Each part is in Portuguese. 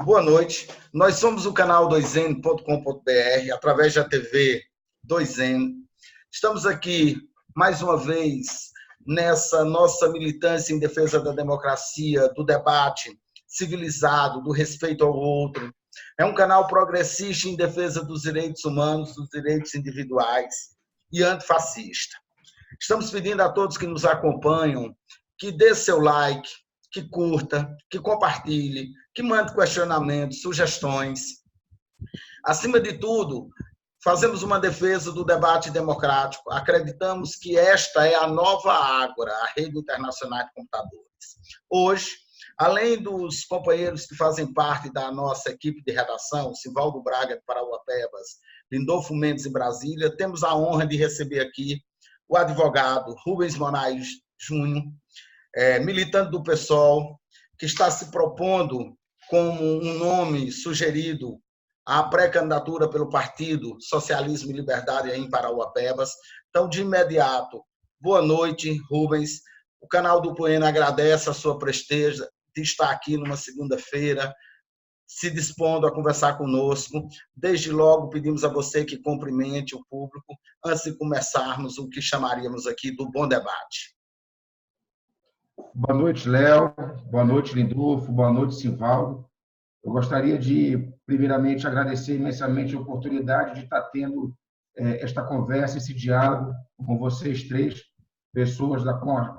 Boa noite. Nós somos o canal 2n.com.br, através da TV 2N. Estamos aqui, mais uma vez, nessa nossa militância em defesa da democracia, do debate civilizado, do respeito ao outro. É um canal progressista em defesa dos direitos humanos, dos direitos individuais e antifascista. Estamos pedindo a todos que nos acompanham que dê seu like, que curta, que compartilhe, que mande questionamentos, sugestões. Acima de tudo, fazemos uma defesa do debate democrático. Acreditamos que esta é a nova Ágora, a Rede Internacional de Computadores. Hoje, além dos companheiros que fazem parte da nossa equipe de redação, Sivaldo Braga de Parauapebas, Lindolfo Mendes em Brasília, temos a honra de receber aqui o advogado Rubens Moraes Júnior, militante do PSOL, que está se propondo como um nome sugerido à pré-candidatura pelo Partido Socialismo e Liberdade em Parauapebas. Então, de imediato, boa noite, Rubens. O canal do Poena agradece a sua presteza de estar aqui numa segunda-feira, se dispondo a conversar conosco. Desde logo, pedimos a você que cumprimente o público antes de começarmos o que chamaríamos aqui do bom debate. Boa noite, Léo. Boa noite, Lindolfo. Boa noite, Sivaldo. Eu gostaria de, primeiramente, agradecer imensamente a oportunidade de estar tendo esta conversa, esse diálogo com vocês três, pessoas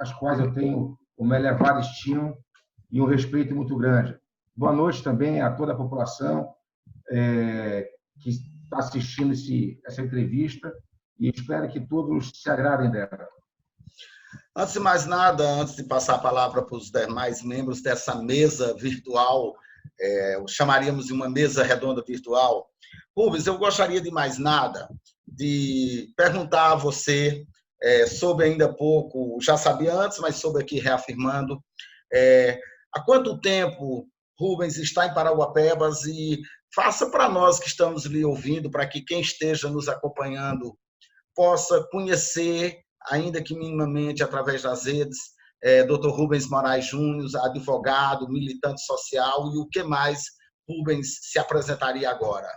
as quais eu tenho uma elevada estima e um respeito muito grande. Boa noite também a toda a população que está assistindo essa entrevista e espero que todos se agradem dela. Antes de mais nada, antes de passar a palavra para os demais membros dessa mesa virtual, chamaríamos de uma mesa redonda virtual, Rubens, eu gostaria de mais nada de perguntar a você, sobre ainda pouco, já sabia antes, mas soube aqui reafirmando, há quanto tempo Rubens está em Parauapebas e faça para nós que estamos lhe ouvindo, para que quem esteja nos acompanhando possa conhecer, ainda que minimamente através das redes, Dr. Rubens Moraes Júnior, advogado, militante social, e o que mais Rubens se apresentaria agora?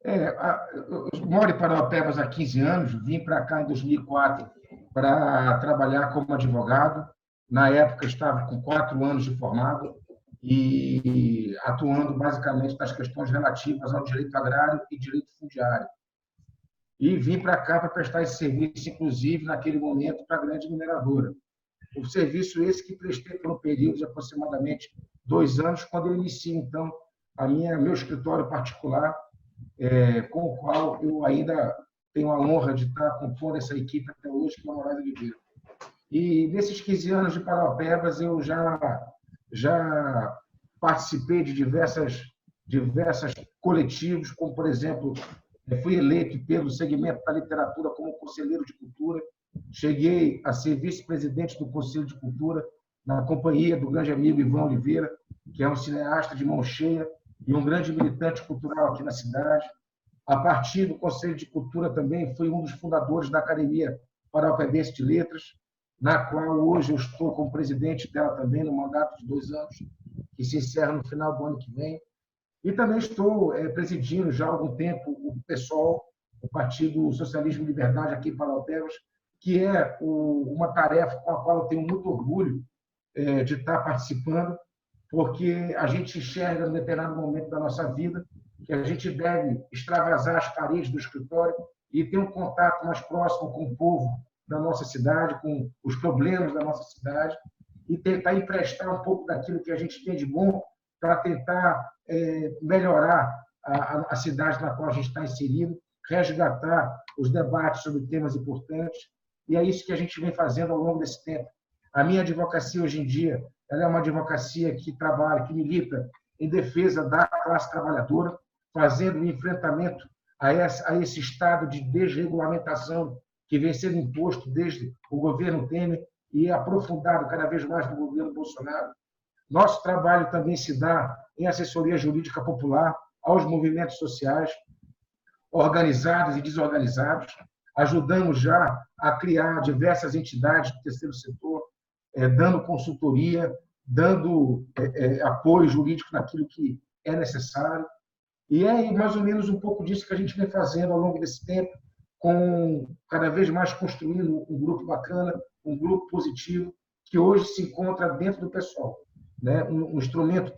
Eu moro em Parauapebas há 15 anos, vim para cá em 2004 para trabalhar como advogado. Na época, estava com 4 anos de formado e atuando basicamente nas questões relativas ao direito agrário e direito fundiário. E vim para cá para prestar esse serviço, inclusive, naquele momento, para a grande mineradora. O serviço esse que prestei por um período de aproximadamente 2 anos, quando eu inicio, então, meu escritório particular, com o qual eu ainda tenho a honra de estar compondo essa equipe até hoje, que é o Moraes Oliveira. E nesses 15 anos de Parauapebas, eu já participei de diversas coletivos, como, por exemplo, fui eleito pelo segmento da literatura como conselheiro de cultura, cheguei a ser vice-presidente do Conselho de Cultura, na companhia do grande amigo Ivan Oliveira, que é um cineasta de mão cheia e um grande militante cultural aqui na cidade. A partir do Conselho de Cultura também fui um dos fundadores da Academia Parauapebense de Letras, na qual hoje eu estou como presidente dela também, no mandato de 2 anos, que se encerra no final do ano que vem. E também estou presidindo já há algum tempo o PSOL, o Partido Socialismo e Liberdade aqui em Parauapebas, que é uma tarefa com a qual eu tenho muito orgulho de estar participando, porque a gente enxerga, em determinado momento da nossa vida, que a gente deve extravasar as paredes do escritório e ter um contato mais próximo com o povo da nossa cidade, com os problemas da nossa cidade, e tentar emprestar um pouco daquilo que a gente tem de bom para tentar melhorar a cidade na qual a gente está inserido, resgatar os debates sobre temas importantes, e é isso que a gente vem fazendo ao longo desse tempo. A minha advocacia, hoje em dia, ela é uma advocacia que trabalha, que milita em defesa da classe trabalhadora, fazendo um enfrentamento a esse estado de desregulamentação que vem sendo imposto desde o governo Temer e aprofundado cada vez mais no governo Bolsonaro. Nosso trabalho também se dá em assessoria jurídica popular aos movimentos sociais, organizados e desorganizados. Ajudamos já a criar diversas entidades do terceiro setor, dando consultoria dando apoio jurídico naquilo que é necessário. E é mais ou menos um pouco disso que a gente vem fazendo ao longo desse tempo, com cada vez mais construindo um grupo bacana, um grupo positivo, que hoje se encontra dentro do PSOL, né? Um instrumento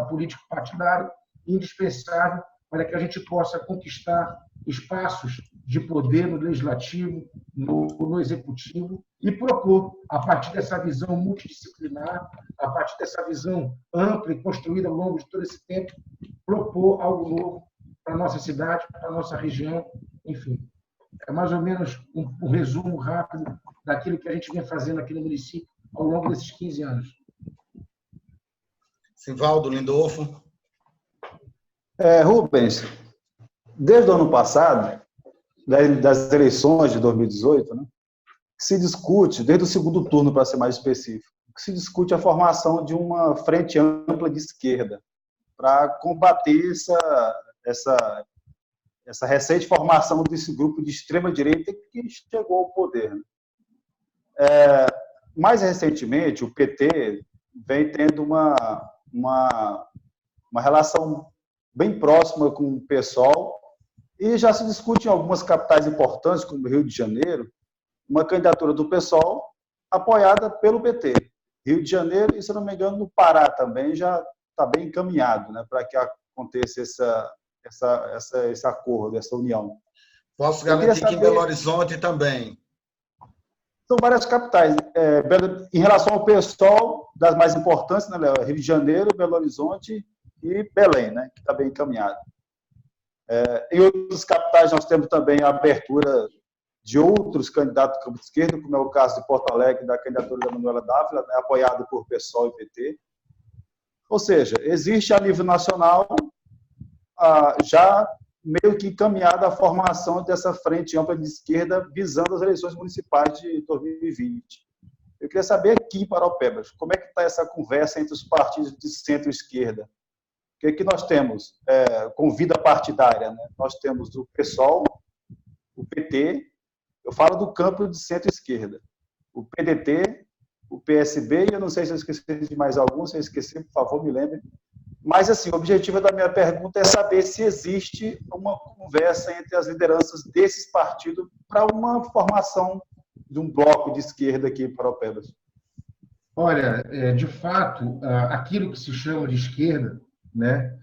político partidário indispensável para que a gente possa conquistar espaços de poder no legislativo, no executivo, e propor, a partir dessa visão multidisciplinar, a partir dessa visão ampla e construída ao longo de todo esse tempo, propor algo novo para a nossa cidade, para a nossa região, enfim. É mais ou menos um resumo rápido daquilo que a gente vem fazendo aqui no município ao longo desses 15 anos. Simvaldo Lindolfo. Rubens, desde o ano passado, das eleições de 2018, né, se discute, desde o segundo turno, para ser mais específico, se discute a formação de uma frente ampla de esquerda para combater essa recente formação desse grupo de extrema-direita que chegou ao poder. Mais recentemente, o PT vem tendo uma relação bem próxima com o PSOL e já se discute em algumas capitais importantes, como Rio de Janeiro, uma candidatura do PSOL apoiada pelo PT. Rio de Janeiro e, se não me engano, no Pará também já está bem encaminhado, né, para que aconteça esse acordo, essa união. Posso garantir que em Belo Horizonte também. São várias capitais. Em relação ao PSOL, das mais importantes, né, Léo? Rio de Janeiro, Belo Horizonte e Belém, né, que está bem encaminhado. Em outras capitais, nós temos também a abertura de outros candidatos do campo de esquerda, como é o caso de Porto Alegre, da candidatura da Manuela Dávila, né, apoiado por PSOL e PT. Ou seja, existe a nível nacional já meio que encaminhada a formação dessa frente ampla de esquerda visando as eleições municipais de 2020. Eu queria saber aqui em Paraupebas, como é que está essa conversa entre os partidos de centro-esquerda? O que nós temos com vida partidária? Né? Nós temos o PSOL, o PT, eu falo do campo de centro-esquerda, o PDT, o PSB, e eu não sei se eu esqueci de mais algum, se eu esqueci, por favor, me lembre. Mas, assim, o objetivo da minha pergunta é saber se existe uma conversa entre as lideranças desses partidos para uma formação de um bloco de esquerda aqui em Paraupebas. Olha, de fato, aquilo que se chama de esquerda, né,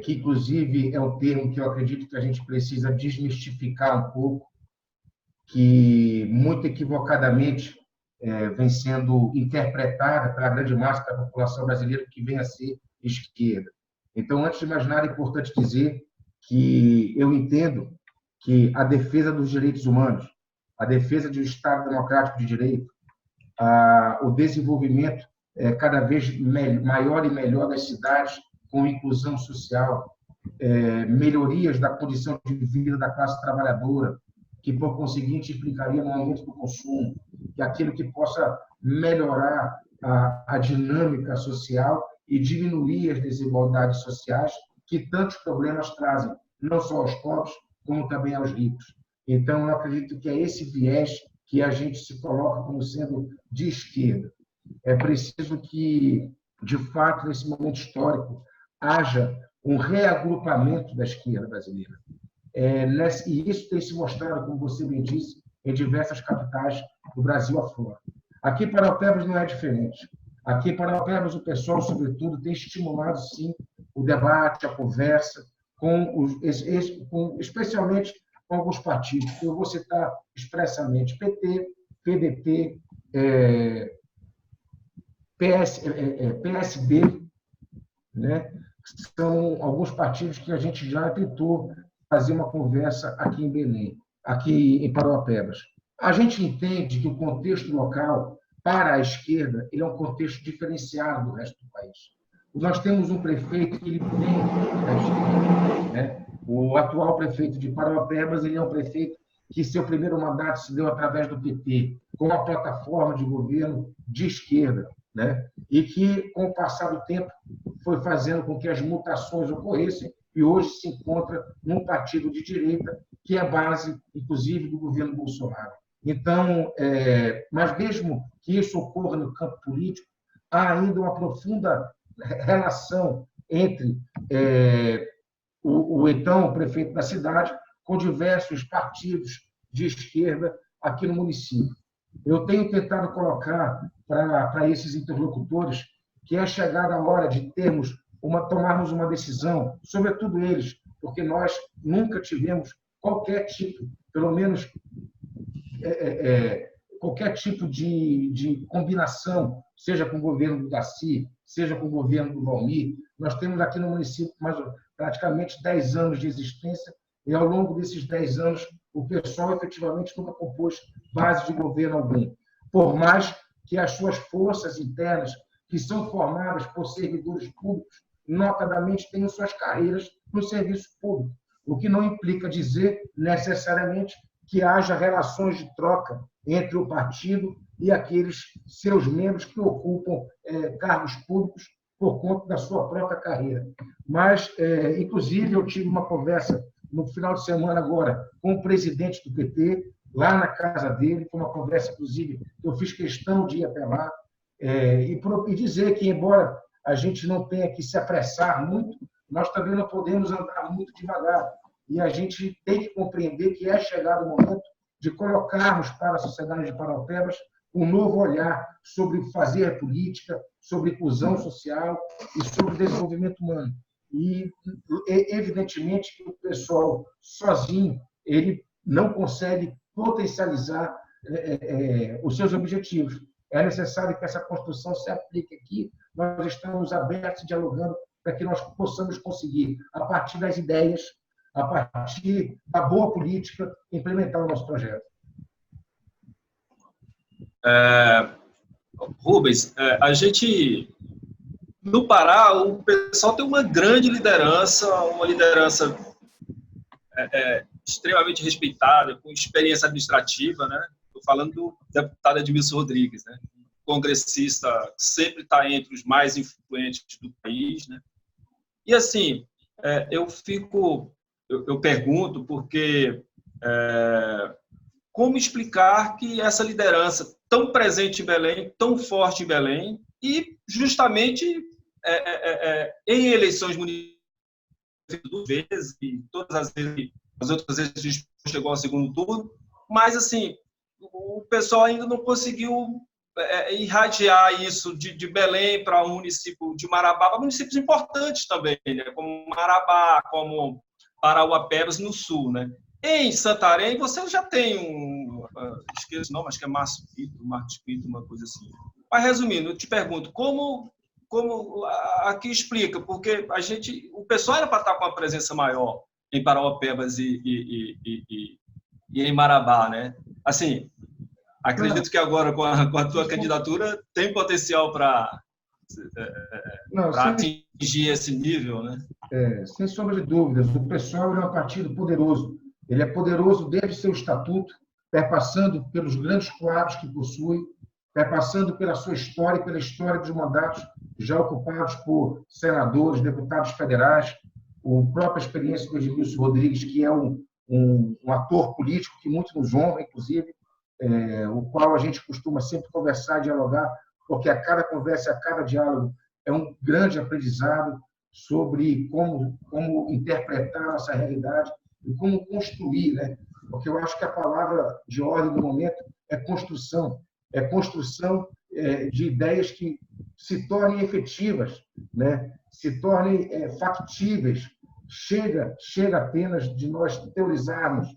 que inclusive é um termo que eu acredito que a gente precisa desmistificar um pouco, que muito equivocadamente vem sendo interpretada pela grande massa da população brasileira que vem a ser esquerda. Então, antes de mais nada, é importante dizer que eu entendo que a defesa dos direitos humanos, a defesa de um Estado democrático de direito, o desenvolvimento cada vez maior e melhor das cidades, com inclusão social, melhorias da condição de vida da classe trabalhadora, que, por conseguinte, implicaria no aumento do consumo, que aquilo que possa melhorar a dinâmica social e diminuir as desigualdades sociais que tantos problemas trazem, não só aos pobres, como também aos ricos. Então, eu acredito que é esse viés que a gente se coloca como sendo de esquerda. É preciso que, de fato, nesse momento histórico, haja um reagrupamento da esquerda brasileira. E isso tem se mostrado, como você bem disse, em diversas capitais do Brasil afora. Aqui em Paraupebas não é diferente. Aqui em Paraupebas, o pessoal, sobretudo, tem estimulado, sim, o debate, a conversa, especialmente com alguns partidos. Eu vou citar expressamente PT, PDT, PSB, né? São alguns partidos que a gente já tentou fazer uma conversa aqui em Belém, aqui em Paraupebas. A gente entende que o contexto local, para a esquerda, ele é um contexto diferenciado do resto do país. Nós temos um prefeito que ele vem da esquerda, né? O atual prefeito de Paraupebas, ele é um prefeito que seu primeiro mandato se deu através do PT, com uma plataforma de governo de esquerda, né? E que, com o passar do tempo, foi fazendo com que as mutações ocorressem e hoje se encontra num partido de direita, que é a base, inclusive, do governo Bolsonaro. Então, mas mesmo que isso ocorra no campo político, há ainda uma profunda relação entre o então prefeito da cidade com diversos partidos de esquerda aqui no município. Eu tenho tentado colocar para esses interlocutores que é chegada a hora de tomarmos uma decisão, sobretudo eles, porque nós nunca tivemos qualquer tipo, pelo menos qualquer tipo de combinação, seja com o governo do Daci, seja com o governo do Valmir. Nós temos aqui no município praticamente 10 anos de existência, e ao longo desses 10 anos o pessoal efetivamente nunca compôs base de governo algum, por mais que as suas forças internas, que são formadas por servidores públicos, notadamente tenham suas carreiras no serviço público, o que não implica dizer necessariamente que haja relações de troca entre o partido e aqueles seus membros que ocupam cargos públicos por conta da sua própria carreira. Mas, inclusive, eu tive uma conversa no final de semana agora com o presidente do PT, lá na casa dele, foi uma conversa, inclusive, que eu fiz questão de ir até lá, e dizer que, embora a gente não tenha que se apressar muito, nós também não podemos andar muito devagar. E a gente tem que compreender que é chegado o momento de colocarmos para a sociedade de Paraupebas um novo olhar sobre fazer política, sobre inclusão social e sobre desenvolvimento humano. E, evidentemente, que o pessoal sozinho ele não consegue potencializar os seus objetivos. É necessário que essa construção se aplique aqui. Nós estamos abertos, dialogando, para que nós possamos conseguir, a partir das ideias, a partir da boa política, implementar o nosso projeto. Rubens, a gente, no Pará, o pessoal tem uma grande liderança, uma liderança extremamente respeitada, com experiência administrativa, né? Estou falando do deputado Edmilson Rodrigues, né? Congressista, sempre está entre os mais influentes do país, né? E assim, eu pergunto porque como explicar que essa liderança tão presente em Belém, tão forte em Belém, e justamente em eleições municipais, duas vezes, e todas as outras vezes a gente chegou ao segundo turno, mas assim, o pessoal ainda não conseguiu irradiar isso de Belém para o município de Marabá, para municípios importantes também, né? Como Marabá, como Parauapebas no sul, né? Em Santarém, você já tem esqueço o nome, acho que é Marcos Pinto, uma coisa assim. Mas, resumindo, eu te pergunto, como aqui explica, porque o pessoal era para estar com uma presença maior em Parauapebas e em Marabá, né? Assim, acredito que agora, com a tua candidatura, tem potencial para atingir esse nível, né? Sem sombra de dúvidas, o PSOL é um partido poderoso. Ele é poderoso desde seu estatuto, perpassando pelos grandes quadros que possui, perpassando pela sua história e pela história dos mandatos já ocupados por senadores, deputados federais, a própria experiência do Edmilson Rodrigues, que é um ator político que muito nos honra, inclusive, o qual a gente costuma sempre conversar, dialogar, porque a cada conversa, a cada diálogo é um grande aprendizado sobre como interpretar a nossa realidade e como construir, né? Porque eu acho que a palavra de ordem do momento é construção de ideias que se tornem efetivas, né? Se tornem factíveis. Chega apenas de nós teorizarmos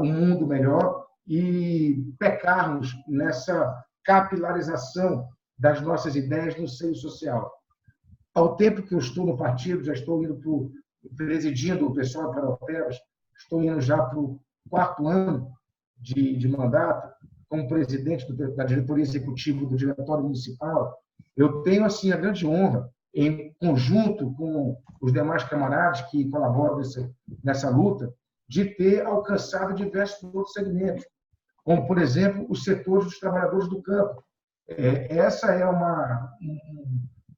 um mundo melhor e pecarmos nessa capilarização das nossas ideias no seio social. Ao tempo que eu estou no partido, já estou indo presidindo o pessoal de Parauapebas, estou indo já para o 4º ano de mandato, como presidente da diretoria executiva do Diretório Municipal. Eu tenho assim a grande honra, em conjunto com os demais camaradas que colaboram nessa luta, de ter alcançado diversos outros segmentos, como, por exemplo, os setores dos trabalhadores do campo. Essa é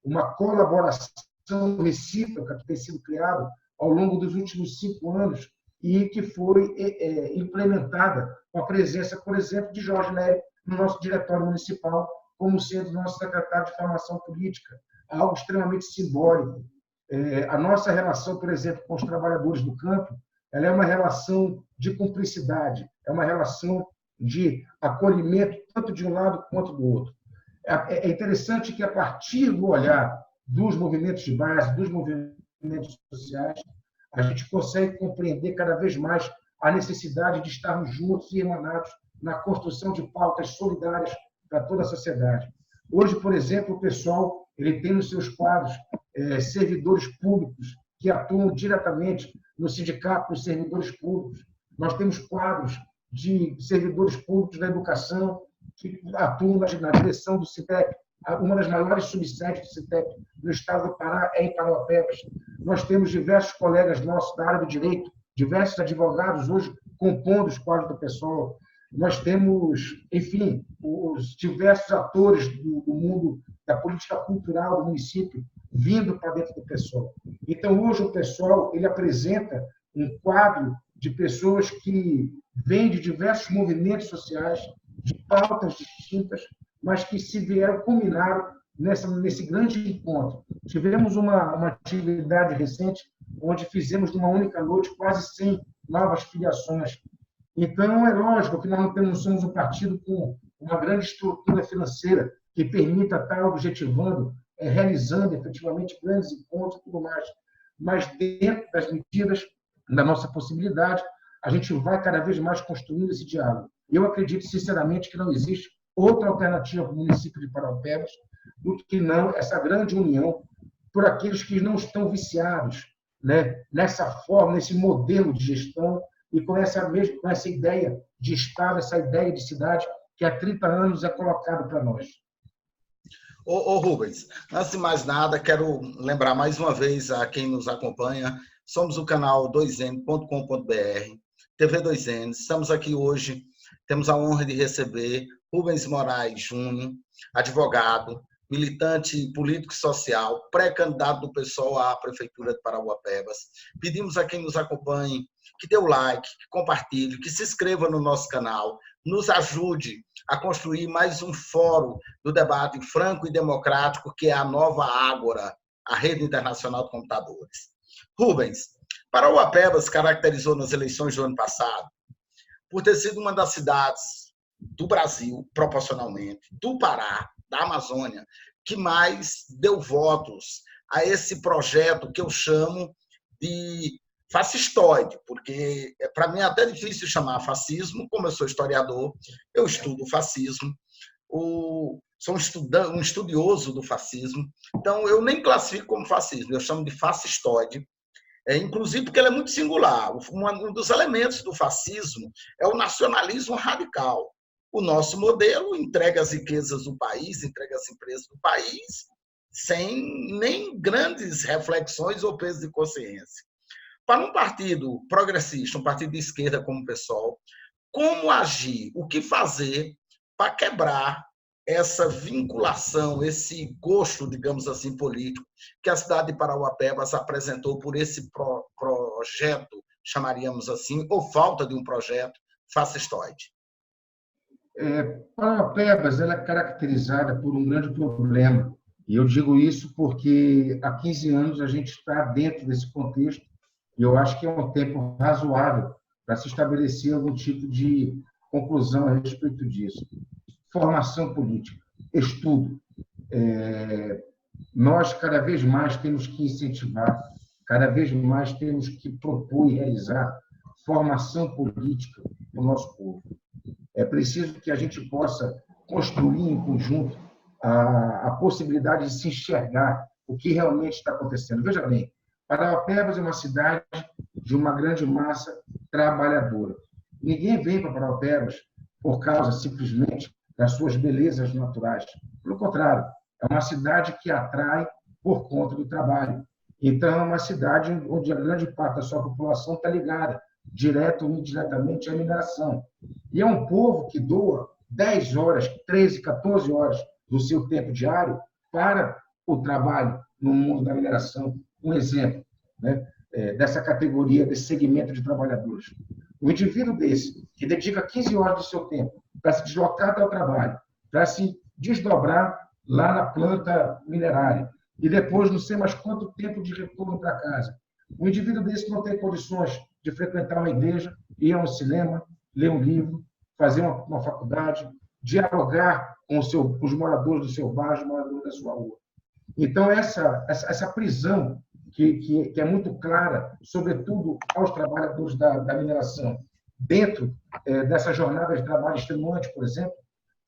uma colaboração recíproca que tem sido criada ao longo dos últimos 5 anos e que foi implementada com a presença, por exemplo, de Jorge Nery no nosso diretório municipal, como sendo nosso secretário de formação política, algo extremamente simbólico. A nossa relação, por exemplo, com os trabalhadores do campo, ela é uma relação de cumplicidade, é uma relação de acolhimento, tanto de um lado quanto do outro. É interessante que, a partir do olhar dos movimentos de base, dos movimentos sociais, a gente consegue compreender cada vez mais a necessidade de estarmos juntos e emanados na construção de pautas solidárias para toda a sociedade. Hoje, por exemplo, o pessoal ele tem nos seus quadros servidores públicos que atuam diretamente no sindicato dos servidores públicos. Nós temos quadros de servidores públicos da educação que atuam na direção do CITEP. Uma das maiores subsedes do CITEP no estado do Pará é em Parauapebas. Nós temos diversos colegas nossos da área do direito, diversos advogados hoje compondo os quadros do pessoal. Nós temos, enfim, os diversos atores do mundo da política cultural do município vindo para dentro do pessoal. Então, hoje, o pessoal ele apresenta um quadro de pessoas que vêm de diversos movimentos sociais, de pautas distintas, mas que se vieram, culminaram nesse grande encontro. Tivemos uma atividade recente, onde fizemos, numa única noite, quase 100 novas filiações. Então, é lógico que nós não somos um partido com uma grande estrutura financeira que permita estar objetivando, realizando efetivamente grandes encontros e tudo mais. Mas, dentro das medidas da nossa possibilidade, a gente vai cada vez mais construindo esse diálogo. Eu acredito, sinceramente, que não existe outra alternativa para o município de Parauapebas do que não essa grande união por aqueles que não estão viciados, né, nessa forma, nesse modelo de gestão e com essa ideia de Estado, essa ideia de cidade que há 30 anos é colocado para nós. Ô Rubens, antes de mais nada, quero lembrar mais uma vez a quem nos acompanha, somos o canal 2n.com.br, TV 2N, estamos aqui hoje, temos a honra de receber Rubens Moraes Júnior, advogado, militante político e social, pré-candidato do PSOL à Prefeitura de Parauapebas. Pedimos a quem nos acompanhe que dê o like, que compartilhe, que se inscreva no nosso canal, nos ajude a construir mais um fórum do debate franco e democrático, que é a nova Ágora, a Rede Internacional de Computadores. Rubens, Parauapebas caracterizou nas eleições do ano passado por ter sido uma das cidades do Brasil, proporcionalmente, do Pará, da Amazônia, que mais deu votos a esse projeto que eu chamo de fascistoide, porque para mim é até difícil chamar fascismo, como eu sou historiador, eu estudo fascismo, sou um estudioso do fascismo, então eu nem classifico como fascismo, eu chamo de fascistoide, inclusive porque ele é muito singular. Um dos elementos do fascismo é o nacionalismo radical. O nosso modelo entrega as riquezas do país, entrega as empresas do país, sem nem grandes reflexões ou peso de consciência. Para um partido progressista, um partido de esquerda como o PSOL, como agir, o que fazer para quebrar essa vinculação, esse gosto, digamos assim, político, que a cidade de Parauapebas apresentou por esse projeto, chamaríamos assim, ou falta de um projeto fascistoide? Parauapebas ela é caracterizada por um grande problema, e eu digo isso porque há 15 anos a gente está dentro desse contexto, e eu acho que é um tempo razoável para se estabelecer algum tipo de conclusão a respeito disso. Formação política, estudo. Nós, cada vez mais, temos que incentivar, cada vez mais temos que propor e realizar formação política no nosso povo. É preciso que a gente possa construir em conjunto a possibilidade de se enxergar o que realmente está acontecendo. Veja bem, Parauapebas é uma cidade de uma grande massa trabalhadora. Ninguém vem para Parauapebas por causa, simplesmente, das suas belezas naturais. Pelo contrário, é uma cidade que atrai por conta do trabalho. Então, é uma cidade onde a grande parte da sua população está ligada, direto ou indiretamente, à mineração. E é um povo que doa 10 horas, 13, 14 horas do seu tempo diário para o trabalho no mundo da mineração. Um exemplo, né, dessa categoria, desse segmento de trabalhadores. O indivíduo desse, que dedica 15 horas do seu tempo para se deslocar até o trabalho, para se desdobrar lá na planta minerária e depois não sei mais quanto tempo de retorno para casa. O indivíduo desse não tem condições de frequentar uma igreja, ir a um cinema, ler um livro, fazer uma faculdade, dialogar com os moradores do seu bairro, os moradores da sua rua. Então, essa prisão, que é muito clara, sobretudo aos trabalhadores da mineração, dentro dessa jornada de trabalho extenuante, por exemplo,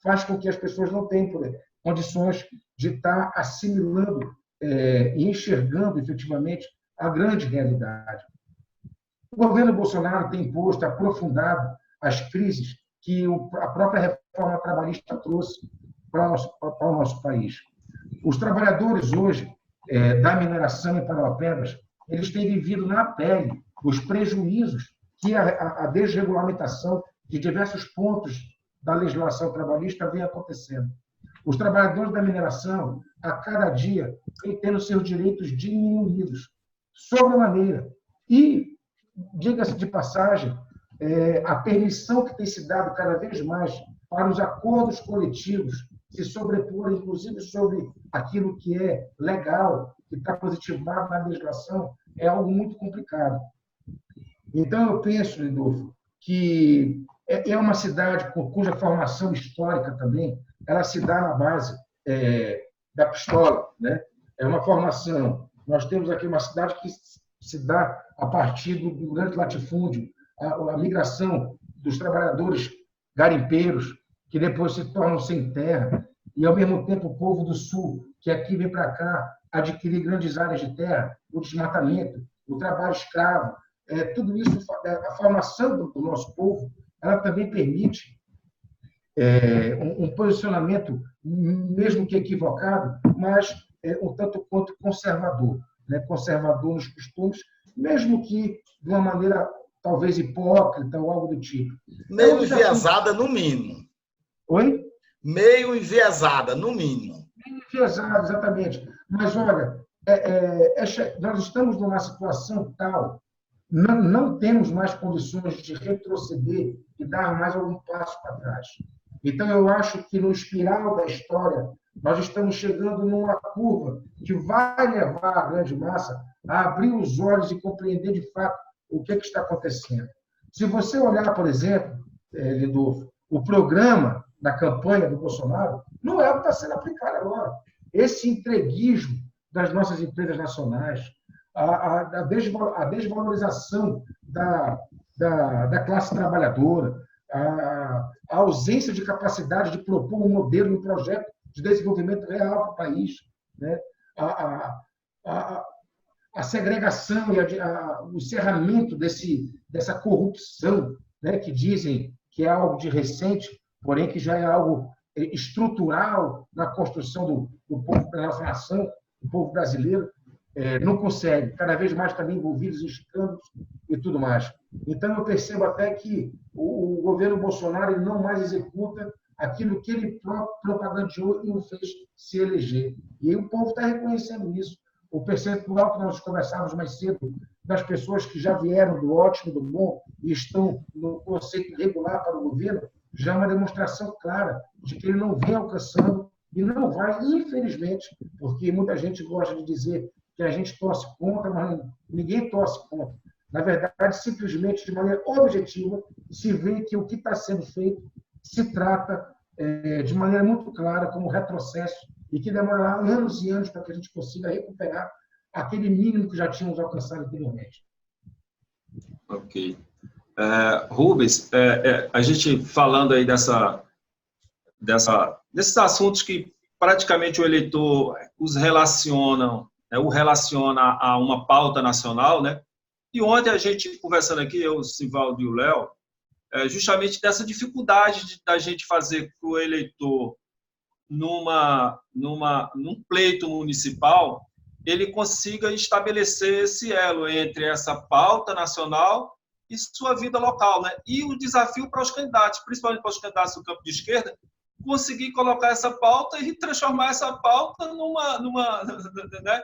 faz com que as pessoas não tenham condições de estar assimilando e enxergando efetivamente a grande realidade. O governo Bolsonaro tem imposto, aprofundado as crises que a própria reforma trabalhista trouxe para o nosso país. Os trabalhadores hoje da mineração em Parauapebas, eles têm vivido na pele os prejuízos que a desregulamentação de diversos pontos da legislação trabalhista vem acontecendo. Os trabalhadores da mineração, a cada dia, têm tendo seus direitos diminuídos, sobremaneira. E, diga-se de passagem, a permissão que tem se dado cada vez mais para os acordos coletivos se sobrepor, inclusive, sobre aquilo que é legal, que está positivado na legislação, é algo muito complicado. Então, eu penso, Lindolfo, que é uma cidade cuja formação histórica também ela se dá na base da pistola, né? É uma formação. Nós temos aqui uma cidade que se dá a partir do grande latifúndio, a migração dos trabalhadores garimpeiros, que depois se tornam sem terra, e, ao mesmo tempo, o povo do Sul, que aqui vem para cá adquirir grandes áreas de terra, o desmatamento, o trabalho escravo, tudo isso, a formação do nosso povo, ela também permite um posicionamento, mesmo que equivocado, mas um tanto quanto conservador, né? Conservador nos costumes, mesmo que de uma maneira talvez hipócrita ou algo do tipo. Meio enviesada, no mínimo. Oi? Meio enviesada, no mínimo. Meio enviesada, exatamente. Mas, olha, nós estamos numa situação tal, não temos mais condições de retroceder e dar mais algum passo para trás. Então, eu acho que no espiral da história, nós estamos chegando numa curva que vai levar a grande massa a abrir os olhos e compreender de fato o que está acontecendo. Se você olhar, por exemplo, Lindolfo, o programa da campanha do Bolsonaro, não é o que está sendo aplicado agora. Esse entreguismo das nossas empresas nacionais, a desvalorização da classe trabalhadora, a ausência de capacidade de propor um modelo, um projeto de desenvolvimento real para o país, né? A segregação e o encerramento dessa corrupção, né, que dizem que é algo de recente, porém que já é algo estrutural na construção do povo, da nossa nação, do povo brasileiro, não consegue, cada vez mais também envolvidos em escândalos e tudo mais. Então, eu percebo até que o governo Bolsonaro ele não mais executa aquilo que ele propagandeou e o fez se eleger. E aí o povo está reconhecendo isso. O percentual que nós conversávamos mais cedo das pessoas que já vieram do ótimo, do bom e estão no conceito regular para o governo, já é uma demonstração clara de que ele não vem alcançando e não vai, infelizmente, porque muita gente gosta de dizer que a gente torce contra, mas ninguém torce contra. Na verdade, simplesmente, de maneira objetiva, se vê que o que está sendo feito se trata de maneira muito clara como retrocesso e que demorará anos e anos para que a gente consiga recuperar aquele mínimo que já tínhamos alcançado anteriormente. Ok. Rubens, a gente falando aí desses assuntos que praticamente o eleitor o relaciona a uma pauta nacional, né? E ontem a gente, conversando aqui, eu, o Sivaldo e o Léo, justamente dessa dificuldade da gente fazer com o eleitor, num pleito municipal, ele consiga estabelecer esse elo entre essa pauta nacional e sua vida local, né? E o desafio para os candidatos, principalmente para os candidatos do campo de esquerda, conseguir colocar essa pauta e transformar essa pauta né,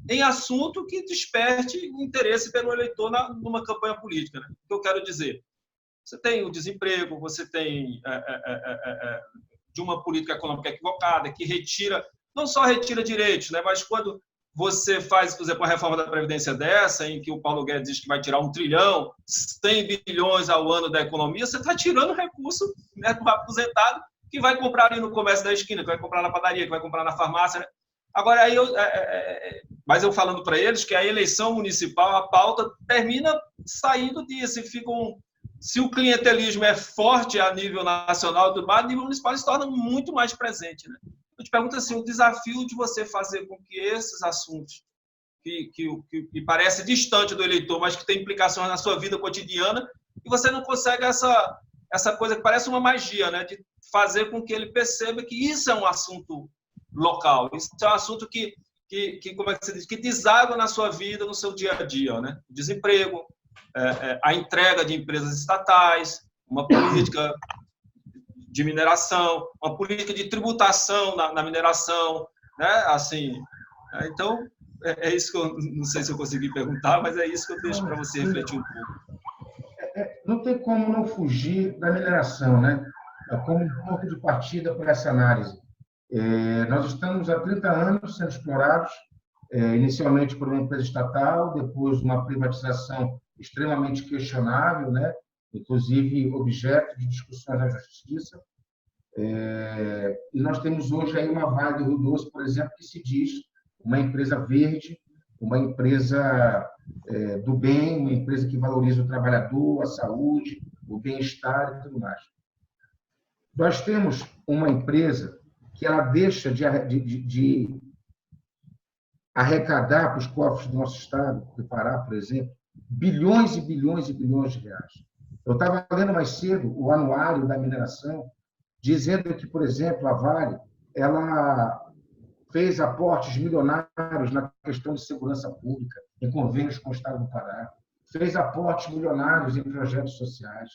em assunto que desperte interesse pelo eleitor numa campanha política, né? O que eu quero dizer? Você tem o desemprego, você tem de uma política econômica equivocada, que retira, não só retira direitos, né, mas quando você faz, por exemplo, uma reforma da Previdência dessa, em que o Paulo Guedes diz que vai tirar 1 trilhão, 100 bilhões ao ano da economia, você está tirando recurso, né, do aposentado, que vai comprar ali no comércio da esquina, que vai comprar na padaria, que vai comprar na farmácia. Né? Agora, aí mas eu falando para eles que a eleição municipal, a pauta termina saindo disso, e se o clientelismo é forte a nível nacional, a nível municipal se torna muito mais presente. Né? Eu te pergunto assim, o desafio de você fazer com que esses assuntos que parece distante do eleitor, mas que tem implicações na sua vida cotidiana, e você não consegue essa coisa que parece uma magia, né? De fazer com que ele perceba que isso é um assunto local, isso é um assunto que como é que se diz, que deságua na sua vida, no seu dia a dia, né? O desemprego, a entrega de empresas estatais, uma política de mineração, uma política de tributação na mineração, né? Assim, então, é isso que eu não sei se eu consegui perguntar, mas é isso que eu deixo para você refletir um pouco. Não tem como não fugir da mineração, né? Como um ponto de partida para essa análise. Nós estamos há 30 anos sendo explorados, inicialmente por uma empresa estatal, depois uma privatização extremamente questionável, né? Inclusive objeto de discussões na justiça. E nós temos hoje aí uma Vale do Rio Doce, por exemplo, que se diz uma empresa verde, uma empresa do bem, uma empresa que valoriza o trabalhador, a saúde, o bem-estar e tudo mais. Nós temos uma empresa que ela deixa de arrecadar para os cofres do nosso Estado, do Pará, por exemplo, bilhões e bilhões e bilhões de reais. Eu estava lendo mais cedo o anuário da mineração, dizendo que, por exemplo, a Vale ela fez aportes milionários na questão de segurança pública, em convênios com o Estado do Pará, fez aportes milionários em projetos sociais,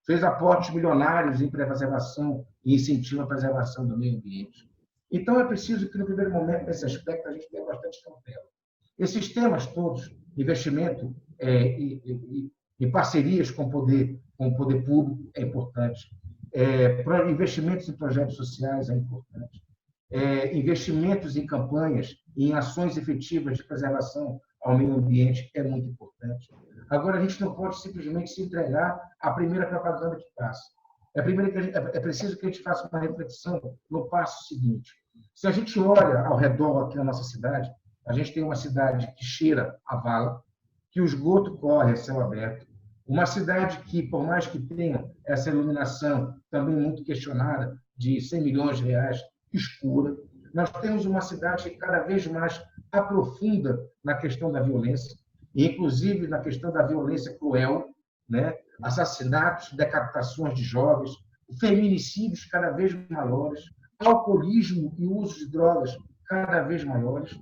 fez aportes milionários em preservação e incentivo à preservação do meio ambiente. Então, é preciso que, no primeiro momento, nesse aspecto, a gente tenha bastante cautela. Esses temas todos, investimento e parcerias com o poder público, é importante. Investimentos em projetos sociais é importante. Investimentos em campanhas e em ações efetivas de preservação ao meio ambiente é muito importante. Agora, a gente não pode simplesmente se entregar à primeira propaganda que passa. É preciso que a gente faça uma reflexão no passo seguinte. Se a gente olha ao redor aqui na nossa cidade, a gente tem uma cidade que cheira a vala, que o esgoto corre a céu aberto, uma cidade que, por mais que tenha essa iluminação também muito questionada, de 100 milhões de reais, escura. Nós temos uma cidade que cada vez mais aprofunda na questão da violência, inclusive na questão da violência cruel, né? Assassinatos, decapitações de jovens, feminicídios cada vez maiores, alcoolismo e uso de drogas cada vez maiores,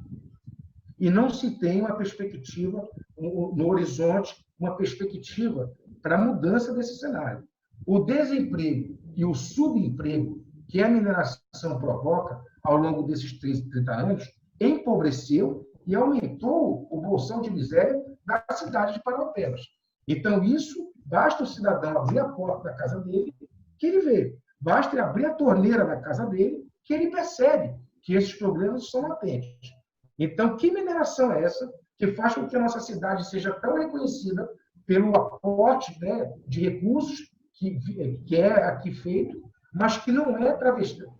e não se tem uma perspectiva no horizonte, uma perspectiva para a mudança desse cenário. O desemprego e o subemprego que a mineração provoca ao longo desses 30 anos empobreceu e aumentou o bolsão de miséria da cidade de Parauapebas. Então, isso, basta o cidadão abrir a porta da casa dele, que ele vê. Basta ele abrir a torneira da casa dele, que ele percebe que esses problemas são latentes. Então, que mineração é essa que faz com que a nossa cidade seja tão reconhecida pelo aporte, né, de recursos que é aqui feito, mas que não é travestido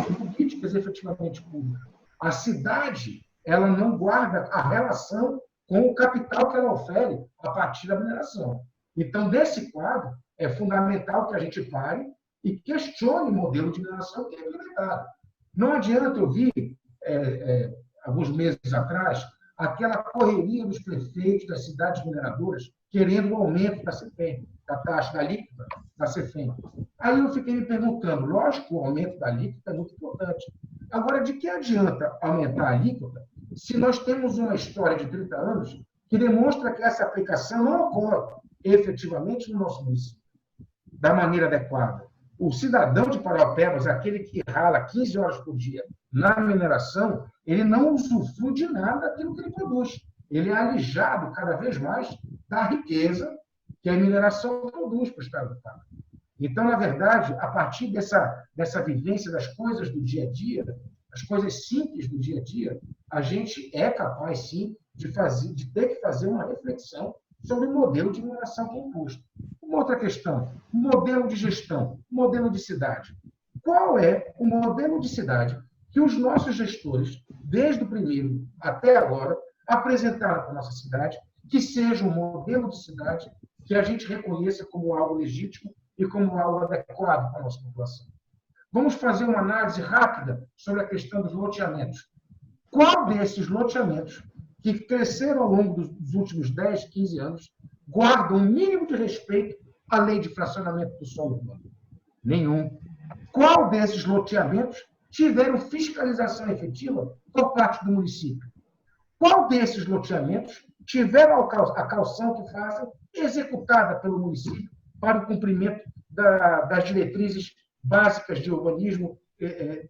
de políticas efetivamente públicas. A cidade, ela não guarda a relação com o capital que ela ofere a partir da mineração. Então, nesse quadro, é fundamental que a gente pare e questione o modelo de mineração que é implementado. Não adianta eu vir, alguns meses atrás, aquela correria dos prefeitos das cidades mineradoras querendo o aumento da CEFEM, da taxa da alíquota da CEFEM. Aí eu fiquei me perguntando, lógico, o aumento da alíquota é muito importante. Agora, de que adianta aumentar a alíquota se nós temos uma história de 30 anos que demonstra que essa aplicação não ocorre efetivamente no nosso município, da maneira adequada? O cidadão de Parauapebas, aquele que rala 15 horas por dia na mineração, ele não usufrui de nada daquilo que ele produz. Ele é alijado cada vez mais da riqueza que a mineração produz para o Estado do Pará. Então, na verdade, a partir dessa vivência das coisas do dia a dia, as coisas simples do dia a dia, a gente é capaz, sim, de ter que fazer uma reflexão sobre o modelo de mineração que é imposto. Uma outra questão, modelo de gestão, modelo de cidade. Qual é o modelo de cidade que os nossos gestores, desde o primeiro até agora, apresentaram para a nossa cidade, que seja um modelo de cidade que a gente reconheça como algo legítimo e como algo adequado para a nossa população? Vamos fazer uma análise rápida sobre a questão dos loteamentos. Qual desses loteamentos que cresceram ao longo dos últimos 10, 15 anos guarda um mínimo de respeito à lei de fracionamento do solo urbano? Nenhum. Qual desses loteamentos tiveram fiscalização efetiva por parte do município? Qual desses loteamentos tiveram a caução que fazem executada pelo município para o cumprimento das diretrizes básicas de urbanismo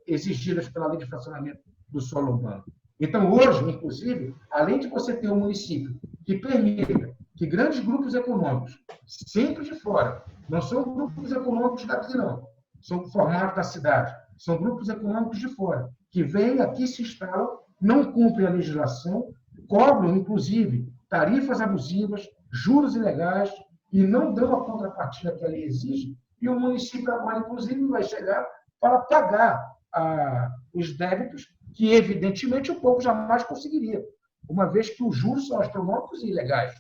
exigidas pela lei de fracionamento do solo urbano? Então, hoje, inclusive, além de você ter um município que permita que grandes grupos econômicos, sempre de fora, não são grupos econômicos daqui, não, são formados da cidade, são grupos econômicos de fora, que vêm aqui, se instalam, não cumprem a legislação, cobram, inclusive, tarifas abusivas, juros ilegais, e não dão a contrapartida que a lei exige, e o município agora, inclusive, vai chegar para pagar os débitos que, evidentemente, o povo jamais conseguiria, uma vez que os juros são astronômicos e ilegais.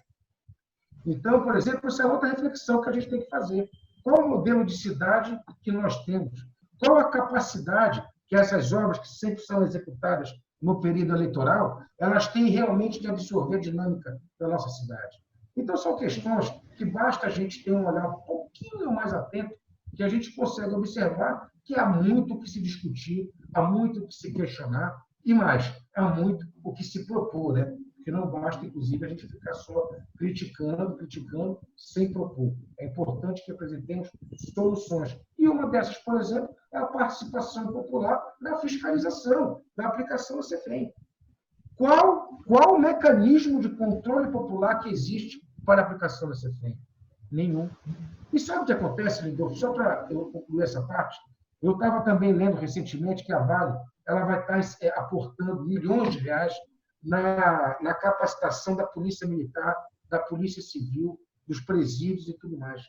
Então, por exemplo, essa é outra reflexão que a gente tem que fazer. Qual o modelo de cidade que nós temos? Qual a capacidade que essas obras, que sempre são executadas no período eleitoral, elas têm realmente de absorver a dinâmica da nossa cidade? Então, são questões que basta a gente ter um olhar um pouquinho mais atento, que a gente consegue observar que há muito o que se discutir, há muito o que se questionar, e mais, há muito o que se propor, né? Porque não basta, inclusive, a gente ficar só criticando, sem propor. É importante que apresentemos soluções. E uma dessas, por exemplo, é a participação popular na fiscalização, na aplicação da CEFEM. Qual o mecanismo de controle popular que existe para a aplicação da CEFEM? Nenhum. E sabe o que acontece, Lindolfo? Só para eu concluir essa parte, eu estava também lendo recentemente que a Vale ela vai estar aportando milhões de reais na capacitação da Polícia Militar, da Polícia Civil, dos presídios e tudo mais.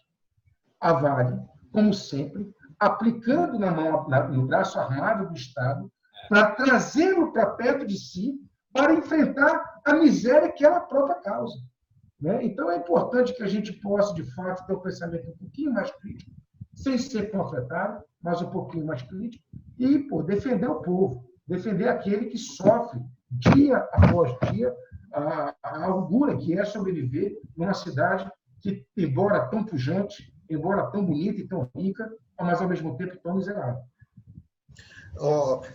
A Vale, como sempre, aplicando no braço armado do Estado, para trazê-lo para perto de si, para enfrentar a miséria que ela própria causa. Né? Então, é importante que a gente possa, de fato, ter um pensamento um pouquinho mais crítico, sem ser panfletário, mas um pouquinho mais crítico, e defender o povo, defender aquele que sofre dia após dia a angústia que é sobreviver numa cidade que, embora tão pujante, embora tão bonita e tão rica, mas ao mesmo tempo tão miserável.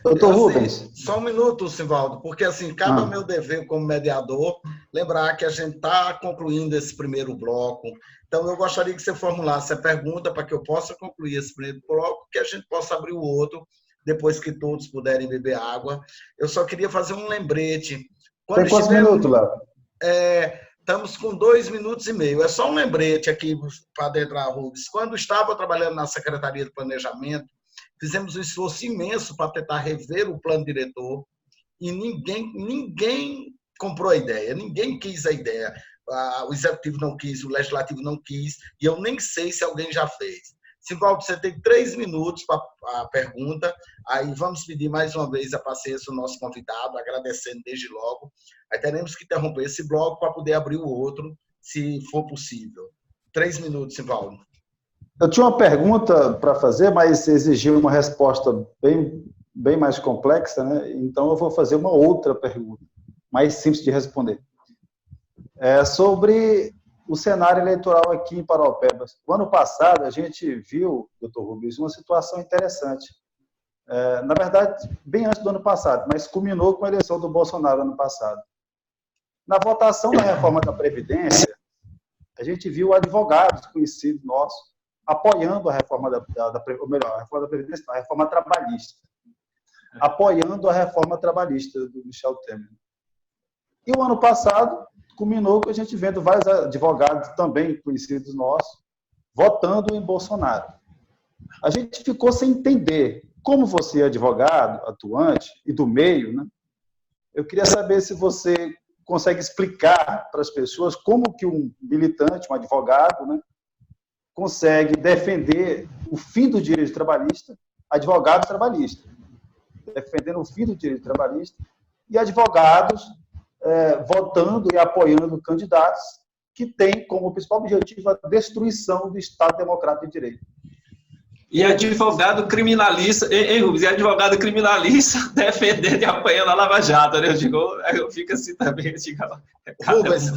Doutor Rubens. Só um minuto, Sivaldo, porque assim, cabe ao meu dever como mediador lembrar que a gente está concluindo esse primeiro bloco. Então, eu gostaria que você formulasse a pergunta para que eu possa concluir esse primeiro bloco, que a gente possa abrir o outro depois que todos puderem beber água. Eu só queria fazer um lembrete. Tem quantos minutos, Léo? Estamos com 2 minutos e meio. É só um lembrete aqui para adentrar, Rubens. Quando estava trabalhando na Secretaria de Planejamento, fizemos um esforço imenso para tentar rever o plano diretor e ninguém comprou a ideia, ninguém quis a ideia. O Executivo não quis, o Legislativo não quis, e eu nem sei se alguém já fez. Sivaldo, você tem 3 minutos para a pergunta, aí vamos pedir mais uma vez a paciência do nosso convidado, agradecendo desde logo. Aí teremos que interromper esse bloco para poder abrir o outro, se for possível. 3 minutos, Sivaldo. Eu tinha uma pergunta para fazer, mas exigiu uma resposta bem mais complexa, né? Então eu vou fazer uma outra pergunta, mais simples de responder. Sobre o cenário eleitoral aqui em Paraupeba. O ano passado, a gente viu, doutor Rubens, uma situação interessante. Na verdade, bem antes do ano passado, mas culminou com a eleição do Bolsonaro ano passado. Na votação da reforma da Previdência, a gente viu advogados conhecidos nossos apoiando a reforma a reforma trabalhista. Apoiando a reforma trabalhista do Michel Temer. E o ano passado culminou com a gente vendo vários advogados também conhecidos nossos votando em Bolsonaro. a gente ficou sem entender. Como você é advogado, atuante e do meio, né? Eu queria saber se você consegue explicar para as pessoas como que um militante, um advogado, né, consegue defender o fim do direito trabalhista, advogado trabalhista, defendendo o fim do direito trabalhista, e advogados votando e apoiando candidatos que têm como principal objetivo a destruição do Estado Democrático de Direito. E advogado criminalista, Rubens? E advogado criminalista defendendo e apanhando a Lava Jato, né? Eu fico assim também.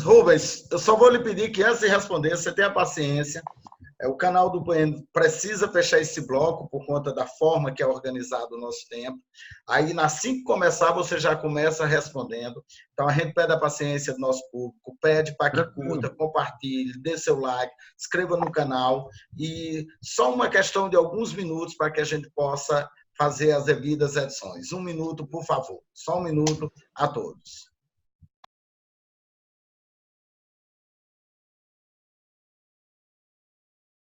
Rubens, eu só vou lhe pedir que antes de responder, você tenha paciência. O canal do Bueno precisa fechar esse bloco por conta da forma que é organizado o nosso tempo. Aí, assim que começar, você já começa respondendo. Então, a gente pede a paciência do nosso público, pede para que curta, compartilhe, dê seu like, inscreva no canal. E só uma questão de alguns minutos para que a gente possa fazer as devidas edições. 1 minuto, por favor. Só 1 minuto a todos.